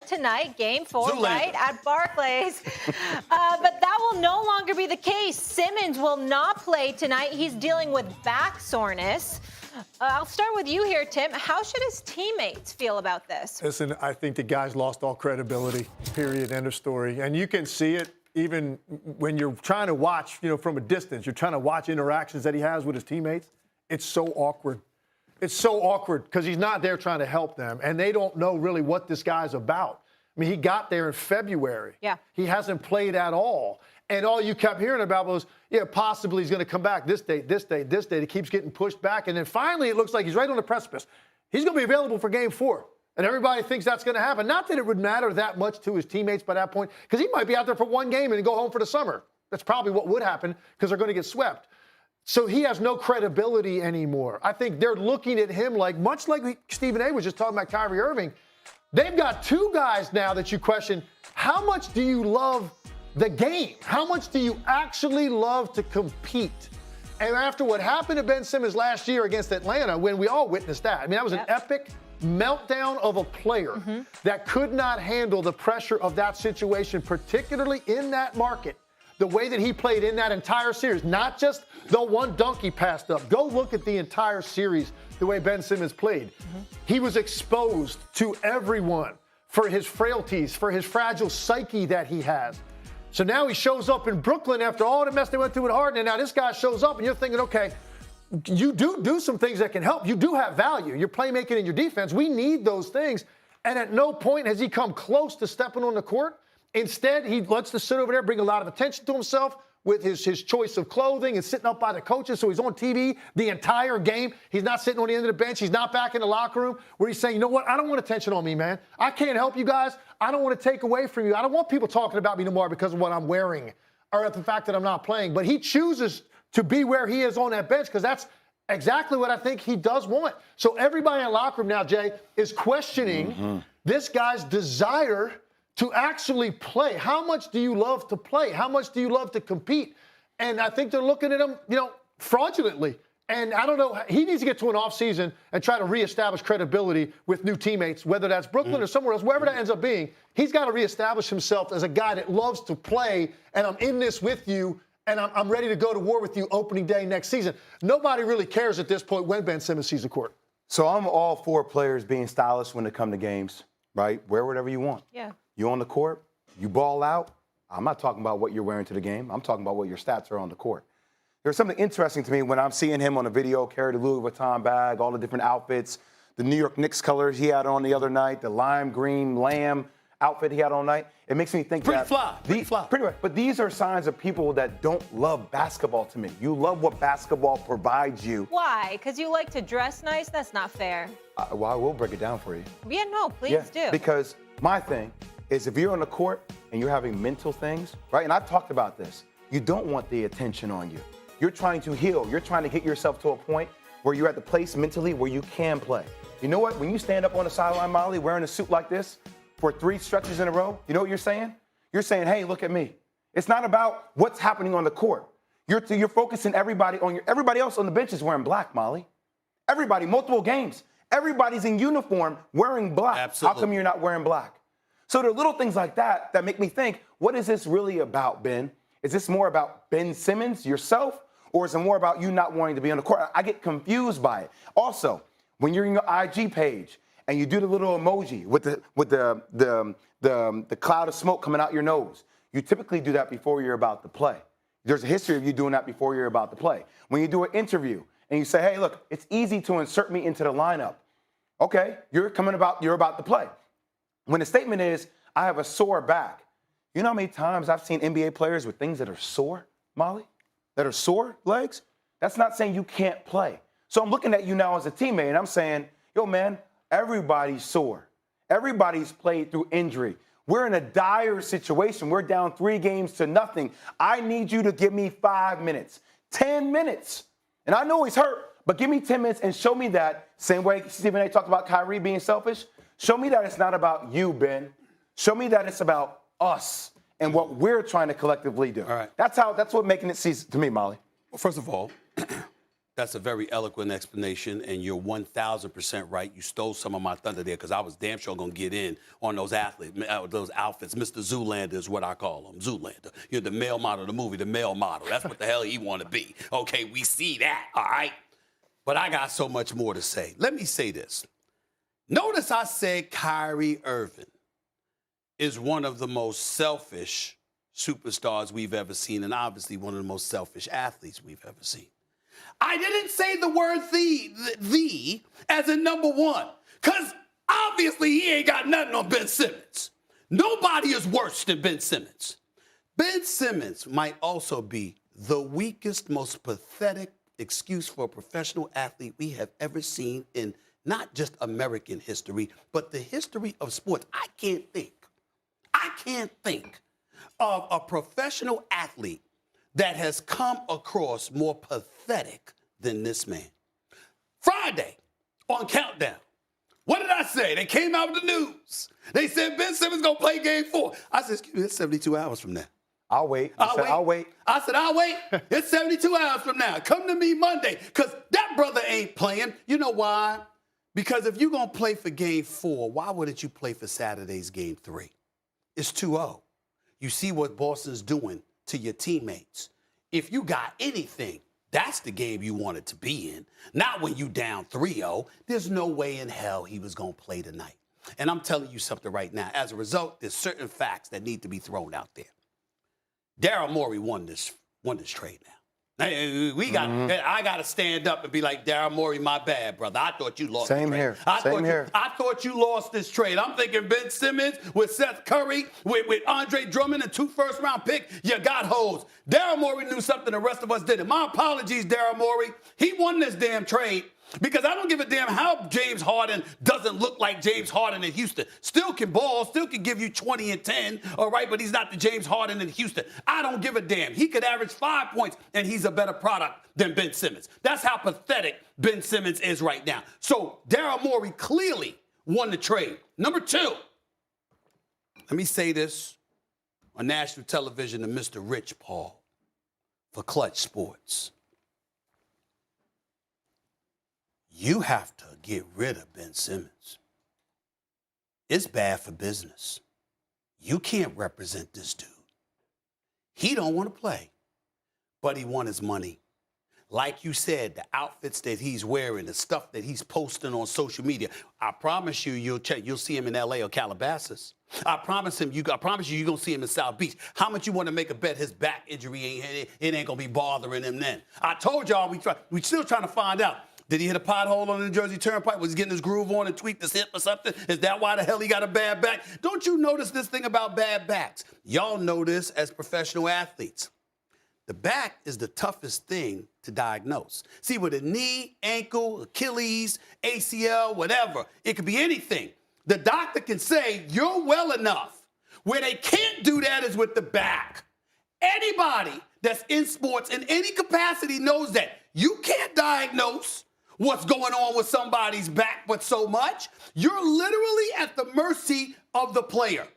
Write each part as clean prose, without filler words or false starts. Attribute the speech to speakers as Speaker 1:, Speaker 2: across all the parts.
Speaker 1: tonight, Game 4,
Speaker 2: Zoolander.
Speaker 1: right, at Barclays. But that will no longer be the case. Simmons will not play tonight. He's dealing with back soreness. I'll start with you here, Tim. How should his teammates feel about this?
Speaker 3: Listen, I think the guy's lost all credibility, period, end of story. And you can see it even when you're trying to watch, from a distance. You're trying to watch interactions that he has with his teammates. It's so awkward. It's so awkward because he's not there trying to help them, and they don't know really what this guy's about. I mean, he got there in February.
Speaker 1: Yeah.
Speaker 3: He hasn't played at all. And all you kept hearing about was, possibly he's going to come back this date, this date, this date. He keeps getting pushed back. And then finally, it looks like he's right on the precipice. He's going to be available for Game 4. And everybody thinks that's going to happen. Not that it would matter that much to his teammates by that point, because he might be out there for one game and go home for the summer. That's probably what would happen because they're going to get swept. So he has no credibility anymore. I think they're looking at him much like Stephen A. was just talking about Kyrie Irving. They've got two guys now that you question, how much do you love the game? How much do you actually love to compete? And after what happened to Ben Simmons last year against Atlanta, when we all witnessed that, I mean, that was an epic meltdown of a player that could not handle the pressure of that situation, particularly in that market. The way that he played in that entire series, not just the one dunk he passed up. Go look at the entire series, the way Ben Simmons played. He was exposed to everyone for his frailties, for his fragile psyche that he has. So now he shows up in Brooklyn after all the mess they went through with Harden, and now this guy shows up, and you're thinking, okay, you do some things that can help. You do have value. Your playmaking and your defense, we need those things. And at no point has he come close to stepping on the court. Instead, he lets to sit over there, bring a lot of attention to himself with his choice of clothing and sitting up by the coaches. So he's on TV the entire game. He's not sitting on the end of the bench. He's not back in the locker room where he's saying, you know what? I don't want attention on me, man. I can't help you guys. I don't want to take away from you. I don't want people talking about me no more because of what I'm wearing or the fact that I'm not playing. But he chooses to be where he is on that bench because that's exactly what I think he does want. So everybody in the locker room now, Jay, is questioning this guy's desire to actually play. How much do you love to play? How much do you love to compete? And I think they're looking at him, fraudulently. And I don't know, he needs to get to an offseason and try to reestablish credibility with new teammates, whether that's Brooklyn or somewhere else, wherever that ends up being. He's got to reestablish himself as a guy that loves to play, and I'm in this with you, and I'm ready to go to war with you opening day next season. Nobody really cares at this point when Ben Simmons sees the court.
Speaker 2: So I'm all for players being stylish when they come to games, right? Wear whatever you want.
Speaker 1: Yeah.
Speaker 2: You on the court, you ball out. I'm not talking about what you're wearing to the game. I'm talking about what your stats are on the court. There's something interesting to me when I'm seeing him on a video carry the Louis Vuitton bag, all the different outfits, the New York Knicks colors he had on the other night, the lime green lamb outfit he had all night. It makes me think
Speaker 4: Pretty fly.
Speaker 2: Pretty much. But these are signs of people that don't love basketball to me. You love what basketball provides you.
Speaker 1: Why? Because you like to dress nice? That's not fair.
Speaker 2: Well, I will break it down for you.
Speaker 1: Yeah, no, please do.
Speaker 2: Because my thing is if you're on the court and you're having mental things, right? And I've talked about this. You don't want the attention on you. You're trying to heal. You're trying to get yourself to a point where you're at the place mentally where you can play. You know what? When you stand up on the sideline, Molly, wearing a suit like this for 3 stretches in a row, you know what you're saying? You're saying, hey, look at me. It's not about what's happening on the court. You're focusing everybody else on the bench is wearing black, Molly. Everybody, multiple games. Everybody's in uniform wearing black.
Speaker 4: Absolutely.
Speaker 2: How come you're not wearing black? So there are little things like that that make me think, what is this really about, Ben? Is this more about Ben Simmons, yourself, or is it more about you not wanting to be on the court? I get confused by it. Also, when you're in your IG page and you do the little emoji with the cloud of smoke coming out your nose, you typically do that before you're about to play. There's a history of you doing that before you're about to play. When you do an interview and you say, hey, look, it's easy to insert me into the lineup. Okay, you're about to play. When the statement is, I have a sore back, you know how many times I've seen NBA players with things that are sore, Molly? That are sore legs? That's not saying you can't play. So I'm looking at you now as a teammate, and I'm saying, yo, man, everybody's sore. Everybody's played through injury. We're in a dire situation. We're down 3 games to nothing. I need you to give me 5 minutes, 10 minutes. And I know he's hurt, but give me 10 minutes and show me that, same way Stephen A. talked about Kyrie being selfish, show me that it's not about you, Ben. Show me that it's about us and what we're trying to collectively do.
Speaker 4: All right.
Speaker 2: That's what making it seems to me, Molly.
Speaker 4: Well, first of all, That's a very eloquent explanation, and you're 1,000% right. You stole some of my thunder there because I was damn sure going to get in on those athletes, those outfits. Mr. Zoolander is what I call him, Zoolander. You're the male model of the movie, the male model. That's what the hell he want to be. Okay, we see that, all right? But I got so much more to say. Let me say this. Notice I said Kyrie Irving is one of the most selfish superstars we've ever seen, and obviously one of the most selfish athletes we've ever seen. I didn't say the word the as in number one, because obviously he ain't got nothing on Ben Simmons. Nobody is worse than Ben Simmons. Ben Simmons might also be the weakest, most pathetic excuse for a professional athlete we have ever seen in not just American history, but the history of sports. I can't think of a professional athlete that has come across more pathetic than this man. Friday on Countdown, what did I say? They came out with the news. They said Ben Simmons going to play game 4. I said, excuse me, it's 72 hours from now.
Speaker 2: I'll wait.
Speaker 4: I'll wait. I said, I'll wait. It's 72 hours from now. Come to me Monday, because that brother ain't playing. You know why? Because if you're going to play for game 4, why wouldn't you play for Saturday's game 3? It's 2-0. You see what Boston's doing to your teammates. If you got anything, that's the game you wanted to be in. Not when you down 3-0. There's no way in hell he was going to play tonight. And I'm telling you something right now. As a result, there's certain facts that need to be thrown out there. Daryl Morey won this trade now. I got to stand up and be like, Daryl Morey, my bad, brother. I thought you lost
Speaker 2: Same
Speaker 4: the trade.
Speaker 2: here.
Speaker 4: I thought you lost this trade. I'm thinking Ben Simmons with Seth Curry, with Andre Drummond and 2 first-round picks. You got hoes. Daryl Morey knew something the rest of us didn't. My apologies, Daryl Morey. He won this damn trade. Because I don't give a damn how James Harden doesn't look like James Harden in Houston. Still can ball, still can give you 20 and 10, all right, but he's not the James Harden in Houston. I don't give a damn. He could average 5 points, and he's a better product than Ben Simmons. That's how pathetic Ben Simmons is right now. So Daryl Morey clearly won the trade. Number 2, let me say this on national television to Mr. Rich Paul for Clutch Sports. You have to get rid of Ben Simmons. It's bad for business. You can't represent this dude. He don't want to play, but he wants his money. Like you said, the outfits that he's wearing, the stuff that he's posting on social media. I promise you, you'll see him in L.A. or Calabasas. I promise you, you're going to see him in South Beach. How much you want to make a bet his back injury it ain't going to be bothering him then? I told y'all we still trying to find out. Did he hit a pothole on the New Jersey Turnpike? Was he getting his groove on and tweaked his hip or something? Is that why the hell he got a bad back? Don't you notice this thing about bad backs? Y'all know this as professional athletes. The back is the toughest thing to diagnose. See, with a knee, ankle, Achilles, ACL, whatever, it could be anything. The doctor can say, you're well enough. Where they can't do that is with the back. Anybody that's in sports in any capacity knows that. You can't diagnose what's going on with somebody's back, but so much. You're literally at the mercy of the player.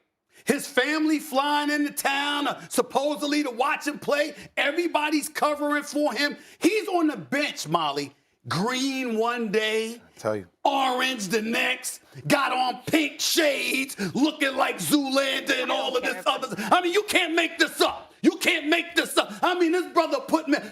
Speaker 4: His family flying into town, supposedly to watch him play. Everybody's covering for him. He's on the bench, Molly. Green one day,
Speaker 2: I tell you.
Speaker 4: Orange the next, got on pink shades, looking like Zoolander and all of this other. I mean, you can't make this up. You can't make this up. I mean, this brother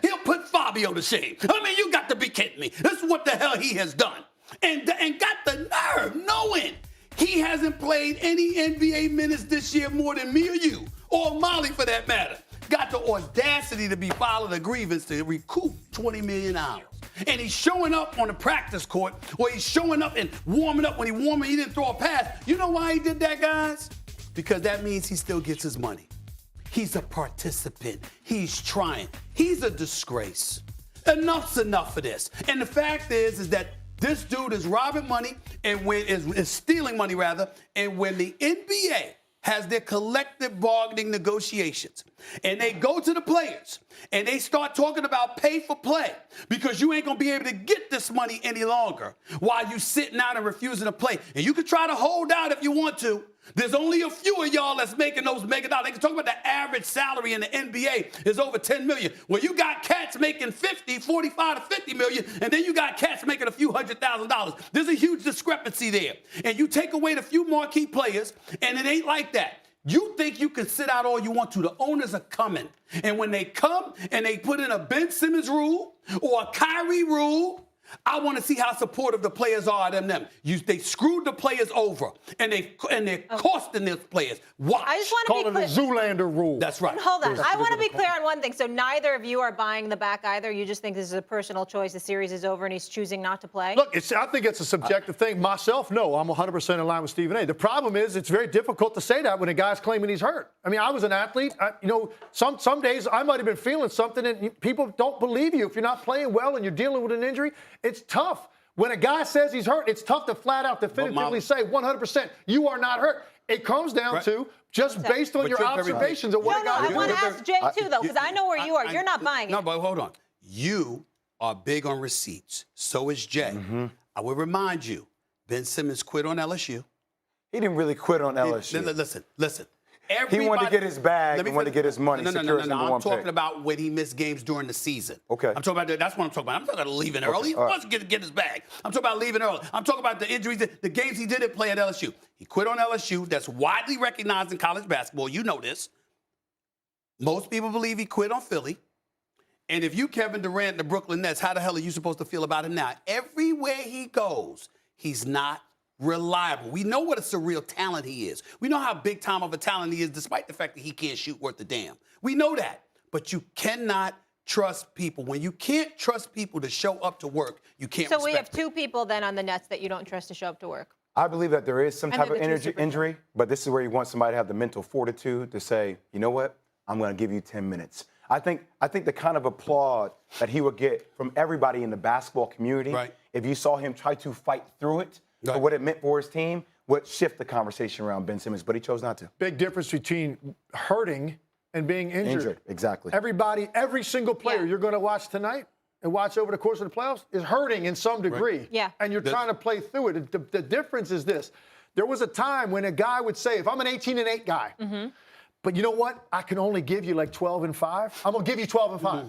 Speaker 4: he'll put Fabio to shame. I mean, you got to be kidding me. This is what the hell he has done. And got the nerve knowing he hasn't played any NBA minutes this year more than me or you, or Molly for that matter. Got the audacity to be filing a grievance to recoup $20 million. And he's showing up on the practice court, or he's showing up and warming up. When he didn't throw a pass. You know why he did that, guys? Because that means he still gets his money. He's a participant. He's trying. He's a disgrace. Enough's enough of this. And the fact is that this dude is robbing money and is stealing money rather. And when the NBA has their collective bargaining negotiations and they go to the players and they start talking about pay for play because you ain't gonna be able to get this money any longer while you sitting out and refusing to play. And you can try to hold out if you want to, There's only a few of y'all that's making those mega dollars. They can talk about the average salary in the NBA is over $10 million. Well, you got cats making 45 to 50 million, and then you got cats making a few $100,000. There's a huge discrepancy there. And you take away the few marquee players, and it ain't like that. You think you can sit out all you want to. The owners are coming. And when they come and they put in a Ben Simmons rule or a Kyrie rule, I want to see how supportive the players are of them. They screwed the players over, and they're costing those players. Watch.
Speaker 1: I just want
Speaker 3: Call
Speaker 1: to
Speaker 3: it
Speaker 1: be
Speaker 3: the
Speaker 1: clear.
Speaker 3: Zoolander rule.
Speaker 4: That's right.
Speaker 1: Hold on. I want to be clear on one thing. So neither of you are buying the back either. You just think this is a personal choice. The series is over and he's choosing not to play?
Speaker 3: Look, I think it's a subjective thing. Myself, no. I'm 100% in line with Stephen A. The problem is it's very difficult to say that when a guy's claiming he's hurt. I mean, I was an athlete. Some days I might have been feeling something, and people don't believe you. If you're not playing well and you're dealing with an injury, it's tough. When a guy says he's hurt, it's tough to flat out definitively say 100% you are not hurt. It comes down to just based on your observations of what a guy
Speaker 1: I want to ask Jay, too, though, because I know where you are. You're not buying it.
Speaker 4: No, but hold on. You are big on receipts. So is Jay. I will remind you, Ben Simmons quit on LSU.
Speaker 2: He didn't really quit on LSU.
Speaker 4: Listen.
Speaker 2: He wanted to get his bag and wanted to get his money.
Speaker 4: No. I'm talking
Speaker 2: pick.
Speaker 4: about when he missed games during the season.
Speaker 2: Okay.
Speaker 4: I'm talking about that. That's what I'm talking about. I'm talking about leaving early. He wants to get his bag. I'm talking about leaving early. I'm talking about the injuries, the games he didn't play at LSU. He quit on LSU. That's widely recognized in college basketball. You know this. Most people believe he quit on Philly. And if you Kevin Durant and the Brooklyn Nets, how the hell are you supposed to feel about him now? Everywhere he goes, he's not reliable. We know what a surreal talent he is. We know how big time of a talent he is, despite the fact that he can't shoot worth a damn. We know that. But you cannot trust people. When you can't trust people to show up to work, you can't
Speaker 1: So we have
Speaker 4: respect
Speaker 1: two people then on the Nets that you don't trust to show up to work.
Speaker 2: I believe that there is some type of
Speaker 1: they're the two
Speaker 2: injury, but this is where you want somebody to have the mental fortitude to say, you know what, I'm going to give you 10 minutes. I think the kind of applaud that he would get from everybody in the basketball community, if you saw him try to fight through it, for what it meant for his team, would shift the conversation around Ben Simmons, but he chose not to.
Speaker 3: Big difference between hurting and being injured.
Speaker 2: Exactly.
Speaker 3: Every single player you're going to watch tonight and watch over the course of the playoffs is hurting in some degree.
Speaker 1: Yeah.
Speaker 3: And you're trying to play through it. The difference is this. There was a time when a guy would say, if I'm an 18-8 guy, but you know what? I can only give you like 12-5. I'm going to give you 12-5.